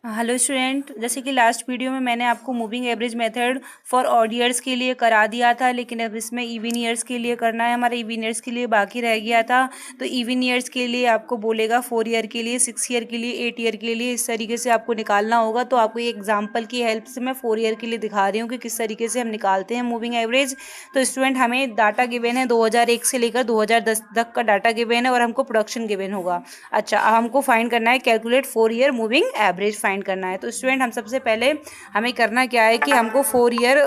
Hello student, जैसे कि last video में मैंने आपको moving average method for odd years के लिए करा दिया था, लेकिन अब इसमें इवन ईयर्स के लिए करना है। हमारा इवन ईयर्स के लिए बाकी रह गया था। तो इवन ईयर्स के लिए आपको बोलेगा 4 ईयर के लिए, 6 ईयर के लिए, 8 ईयर के लिए, इस तरीके से आपको निकालना होगा। तो आपको ये एग्जाम्पल की हेल्प से मैं 4 ईयर के लिए दिखा रही हूँ कि किस तरीके से हम निकालते हैं मूविंग एवरेज। तो स्टूडेंट, हमें डाटा गिवन है 2001 से लेकर 2010 तक का डाटा गिवन है और हमको प्रोडक्शन गिवन होगा। अच्छा, अब हमको फाइंड करना है calculate 4 year moving average find करना है। तो स्टूडेंट, हम सबसे पहले हमें करना क्या है कि हमको 4 ईयर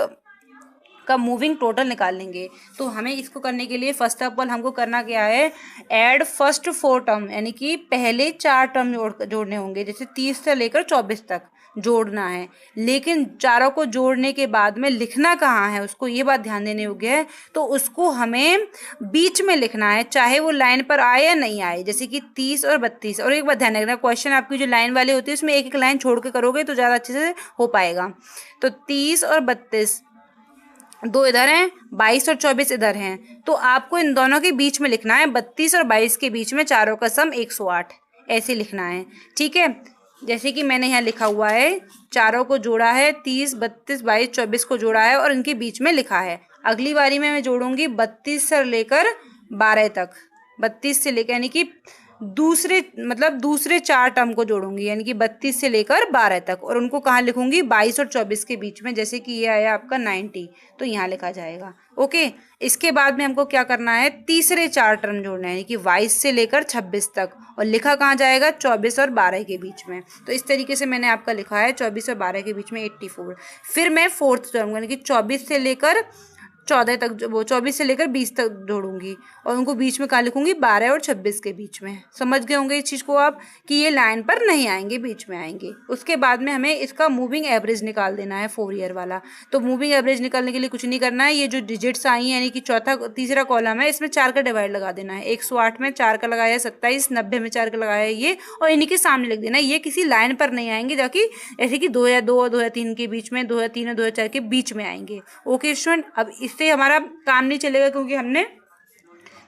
का मूविंग टोटल निकाल लेंगे। तो हमें इसको करने के लिए फर्स्ट ऑफ ऑल हमको करना क्या है, ऐड फर्स्ट 4 टर्म, यानी कि पहले 4 टर्म जोड़ने होंगे। जैसे 30 से लेकर 24 तक जोड़ना है, लेकिन चारों को जोड़ने के बाद में लिखना कहाँ है उसको, ये बात ध्यान देने योग्य है। तो उसको हमें बीच में लिखना है, चाहे वो लाइन पर आए या नहीं आए। जैसे कि 30 और 32। और एक बात ध्यान रखना, क्वेश्चन आपकी जो लाइन वाले होती है उसमें एक एक लाइन छोड़ के करोगे तो ज़्यादा अच्छे से हो पाएगा। तो 30 और 32 दो इधर हैं, 22 और 24 इधर हैं। तो आपको इन दोनों के बीच में लिखना है, 32 और 22 के बीच में चारों का सम 108, ऐसे लिखना है। ठीक है, जैसे कि मैंने यहाँ लिखा हुआ है, चारों को जोड़ा है, 30, 32, 22, 24 को जोड़ा है और इनके बीच में लिखा है। अगली बारी में मैं जोड़ूंगी 32 से लेकर 12 तक, 32 से लेकर यानी कि दूसरे 4 टर्म को जोड़ूंगी, यानी कि 32 से लेकर 12 तक। और उनको कहाँ लिखूंगी, 22 और 24 के बीच में। जैसे कि ये आया आपका 90, तो यहाँ लिखा जाएगा। ओके, इसके बाद में हमको क्या करना है, तीसरे 4 टर्म जोड़ना है, यानी कि 22 से लेकर 26 तक। और लिखा कहाँ जाएगा, 24 और 12 के बीच में। तो इस तरीके से मैंने आपका लिखा है 24 और 12 के बीच में 84। फिर मैं फोर्थ टर्म यानी कि 24 से लेकर 14 तक, वो 24 से लेकर 20 तक जोड़ूंगी और उनको बीच में कहाँ लिखूंगी, 12 और 26 के बीच में। समझ गए होंगे इस चीज़ को आप कि ये लाइन पर नहीं आएंगे, बीच में आएंगे। उसके बाद में हमें इसका मूविंग एवरेज निकाल देना है 4 ईयर वाला। तो मूविंग एवरेज निकालने के लिए कुछ नहीं करना है, ये जो डिजिट्स आई हैं यानी कि तीसरा कॉलम है, इसमें 4 का डिवाइड लगा देना है। 108 में 4 का लगाया 27, 90 में 4 का लगाया ये, और इन्हीं के सामने लिख देना है। ये किसी लाइन पर नहीं आएंगे, जबकि ऐसे कि 2002 और 2003 के बीच में, 2003 और 2004 के बीच में आएंगे। ओके स्टूडेंट, अब इससे हमारा काम नहीं चलेगा क्योंकि हमने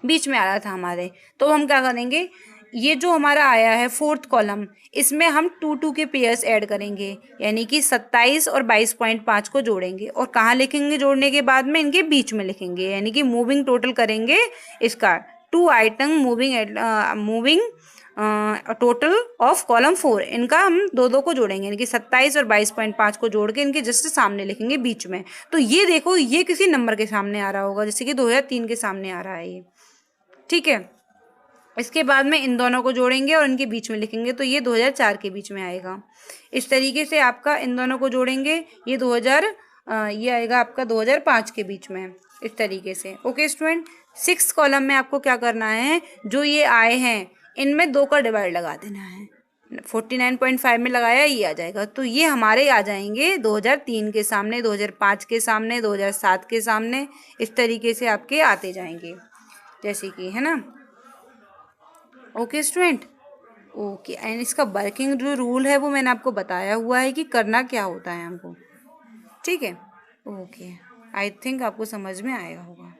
बीच में आया था हमारे। तो हम क्या करेंगे, ये जो हमारा आया है फोर्थ कॉलम, इसमें हम 2 के पेयर्स ऐड करेंगे, यानी कि 27 और 22.5 को जोड़ेंगे। और कहाँ लिखेंगे जोड़ने के बाद में, इनके बीच में लिखेंगे, यानी कि मूविंग टोटल करेंगे इसका 2 item moving total of column 4। इनका हम दो को जोड़ेंगे, यानी कि 27 और 22.5 को जोड़ के इनके जस्ट सामने लिखेंगे बीच में। तो ये देखो, ये किसी नंबर के सामने आ रहा होगा, जैसे कि 2003 के सामने आ रहा है ये। ठीक है, इसके बाद में इन दोनों को जोड़ेंगे और इनके बीच में लिखेंगे, तो ये 2004 के बीच में आएगा। इस तरीके से आपका इन दोनों को जोड़ेंगे, ये ये आएगा आपका 2005 के बीच में, इस तरीके से। ओके स्टूडेंट, 6 कॉलम में आपको क्या करना है, जो ये आए हैं इनमें 2 का डिवाइड लगा देना है। 49.5 में लगाया, ये आ जाएगा। तो ये हमारे आ जाएंगे 2003 के सामने, 2005 के सामने, 2007 के सामने। इस तरीके से आपके आते जाएंगे, जैसे कि, है ना। Okay student, okay. एंड इसका वर्किंग जो रूल है वो मैंने आपको बताया हुआ है कि करना क्या होता है हमको। ठीक है, ओके। आई थिंक आपको समझ में आया होगा।